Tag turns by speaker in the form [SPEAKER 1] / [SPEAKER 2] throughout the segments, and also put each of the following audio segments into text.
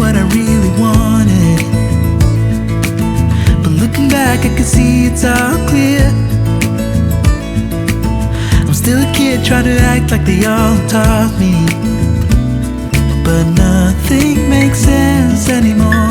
[SPEAKER 1] what I really wanted. But looking back, I can see it's all clear. I'm still a kid trying to act like they all taught me, but nothing makes sense anymore.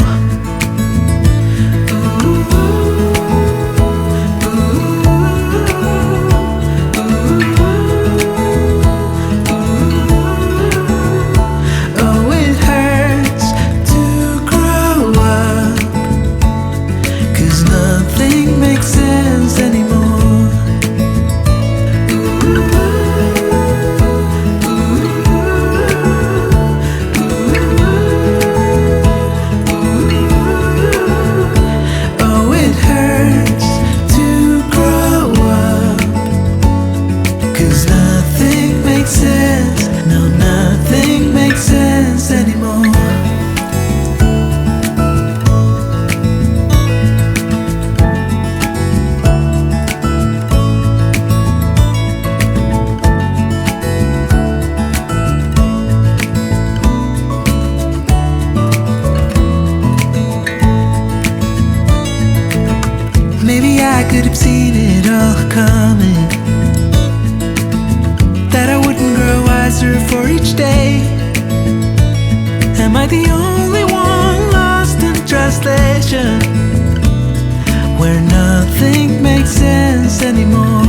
[SPEAKER 1] Maybe I could have seen it all coming, that I wouldn't grow wiser for each day. Am I the only one lost in translation, where nothing makes sense anymore?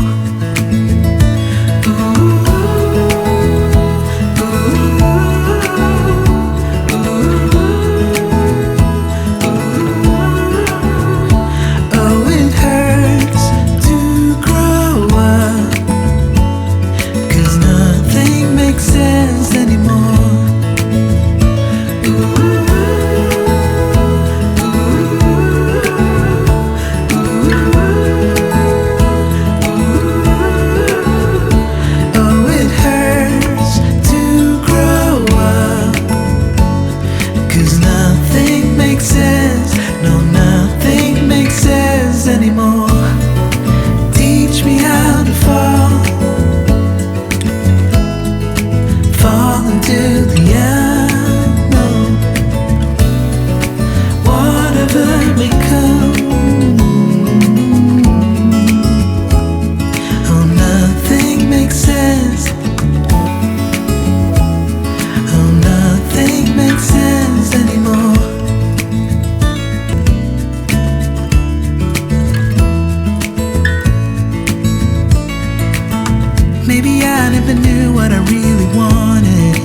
[SPEAKER 1] Maybe I never knew what I really wanted,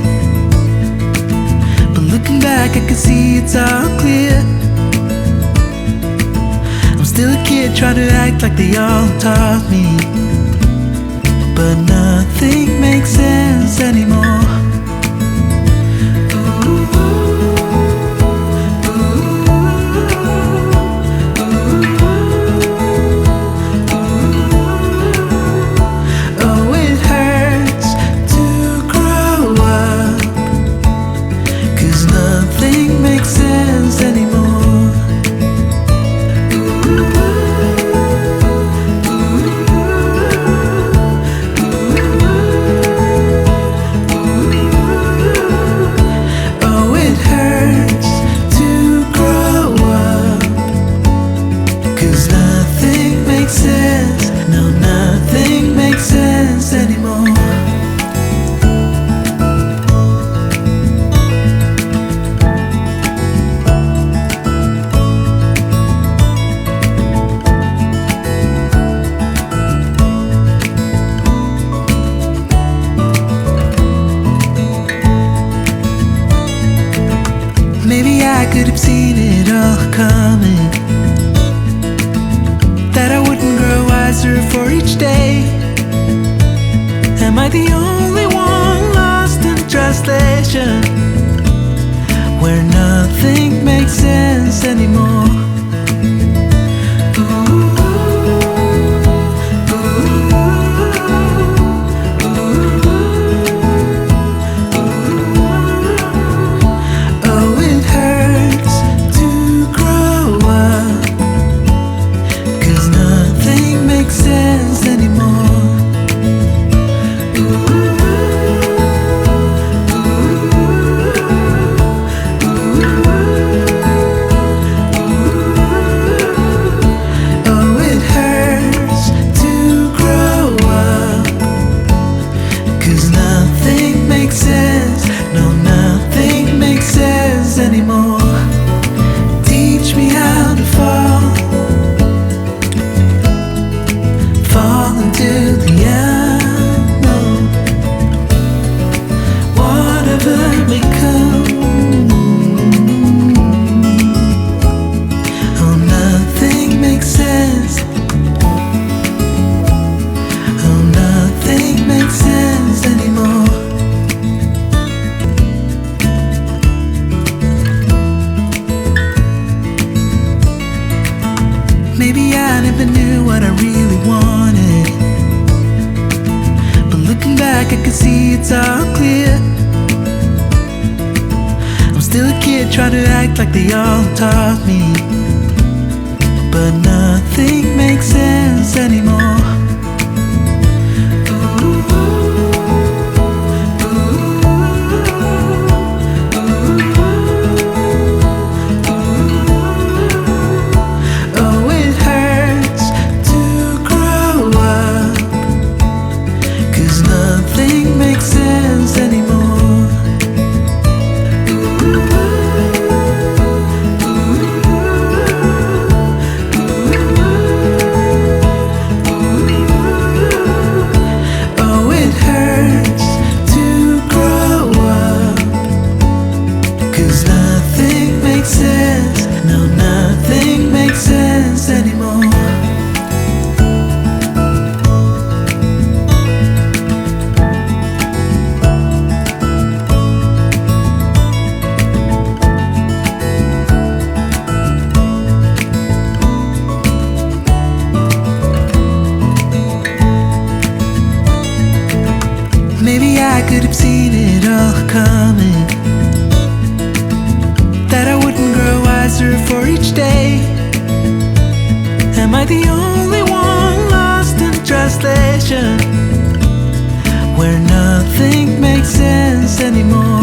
[SPEAKER 1] but looking back I can see it's all clear. I'm still a kid trying to act like they all taught me, but nothing makes sense anymore. Maybe I could have seen it all coming, that I wouldn't grow wiser for each day. Am I the only one lost in translation, where nothing makes sense anymore? until the unknown. Whatever may come. Oh, nothing makes sense. Oh, nothing makes sense anymore. Maybe I never knew what I really wanted, but looking back I can see it's all clear. I'm still a kid trying to act like they all taught me, but nothing makes sense anymore. Maybe I could have seen it all coming, that I wouldn't grow wiser for each day. Am I the only one lost in translation, where nothing makes sense anymore?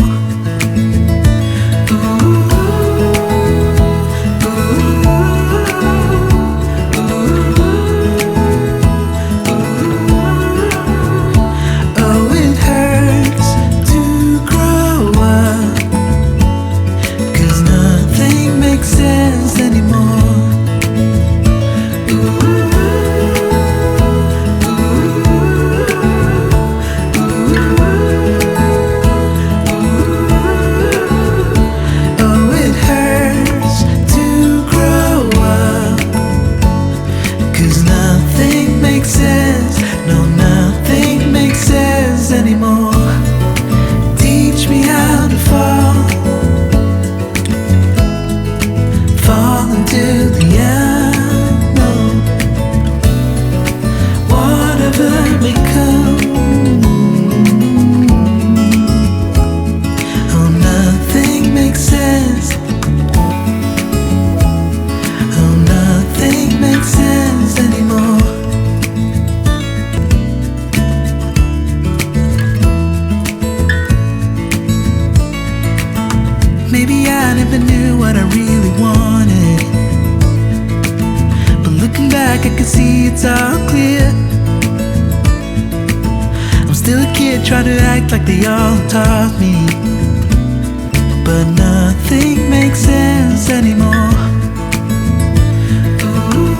[SPEAKER 1] Maybe I never knew what I really wanted, but looking back I can see it's all clear. I'm still a kid trying to act like they all taught me, but nothing makes sense anymore.
[SPEAKER 2] Ooh.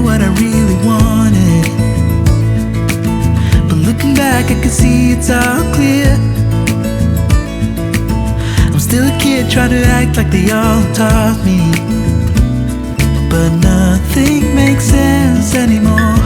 [SPEAKER 1] what I really wanted. But looking back, I can see it's all clear. I'm still a kid trying to act like they all taught me, but nothing makes sense anymore.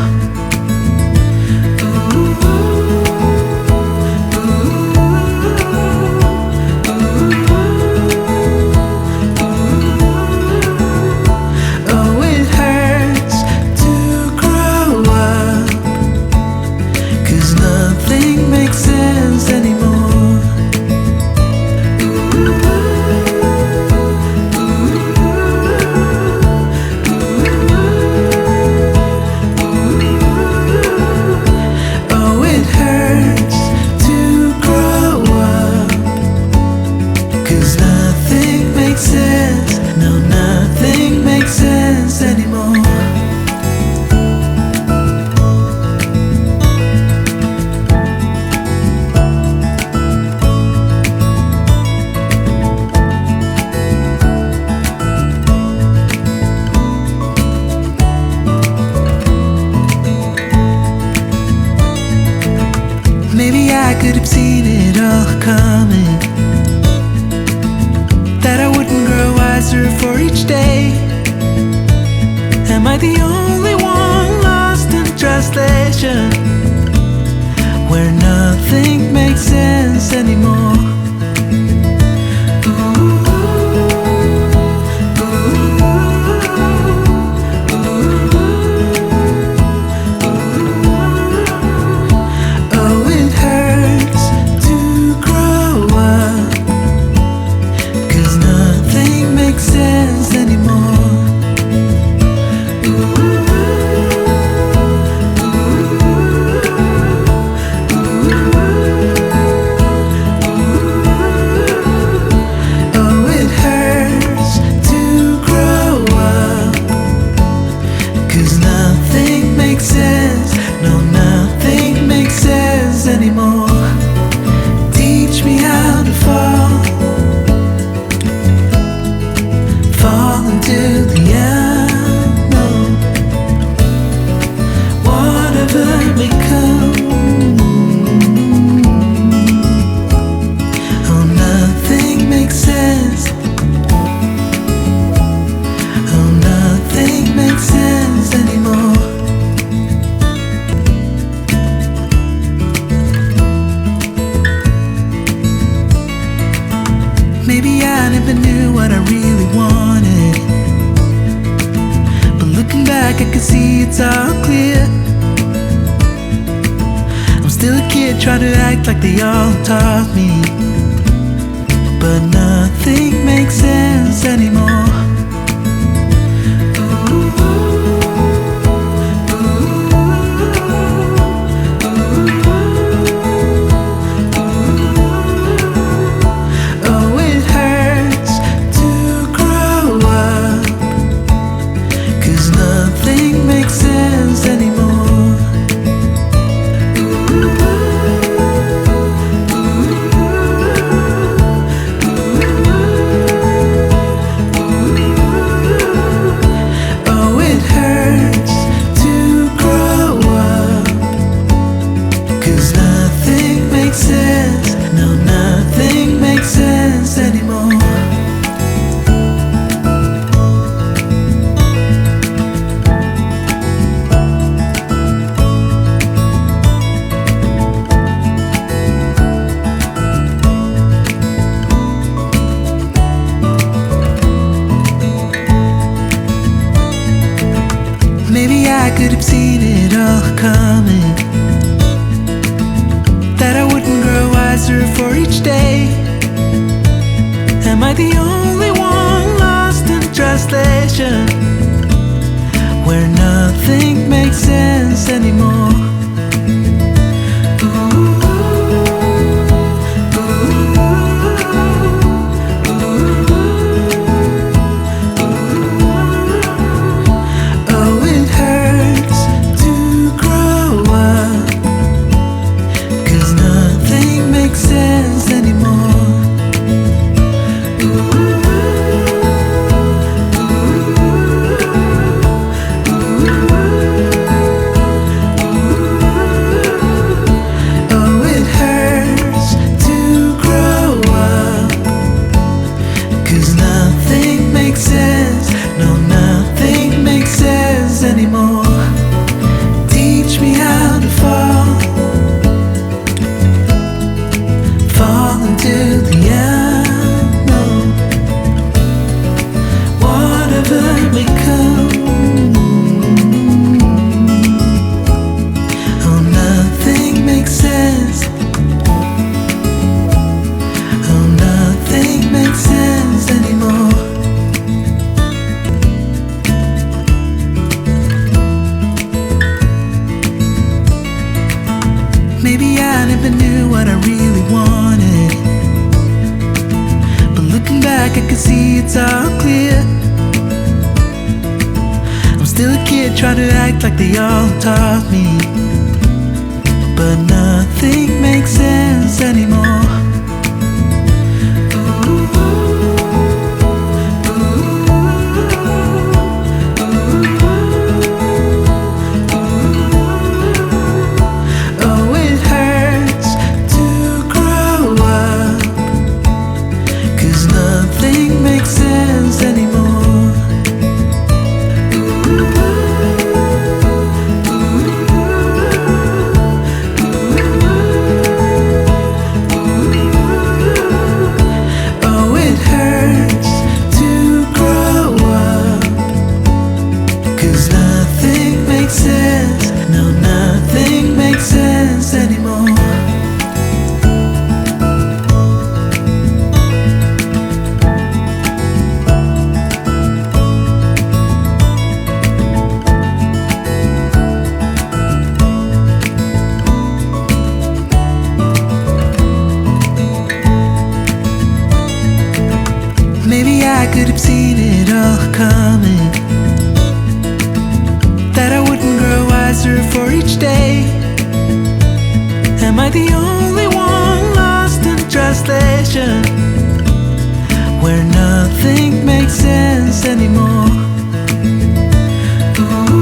[SPEAKER 1] I could have seen it all coming, that I wouldn't grow wiser for each day. Am I the only one lost in translation, where nothing makes sense anymore? Maybe I never knew what I really wanted, but looking back I can see it's all clear. I'm still a kid trying to act like they all taught me, but nothing makes sense anymore. Maybe I could have seen it all coming, that I wouldn't grow wiser for each day. Am I the only one lost in translation, where nothing makes sense anymore?
[SPEAKER 2] Sense anymore. Ooh.
[SPEAKER 1] may come. Oh, nothing makes sense. Oh, nothing makes sense anymore. Maybe I never knew what I really wanted, but looking back I can see it's all clear. I'm still a kid trying to act like they all taught me, but nothing makes sense anymore. Maybe I could have seen it all coming, that I wouldn't grow wiser for each day. Am I the only one lost in translation, where nothing makes sense anymore? Ooh.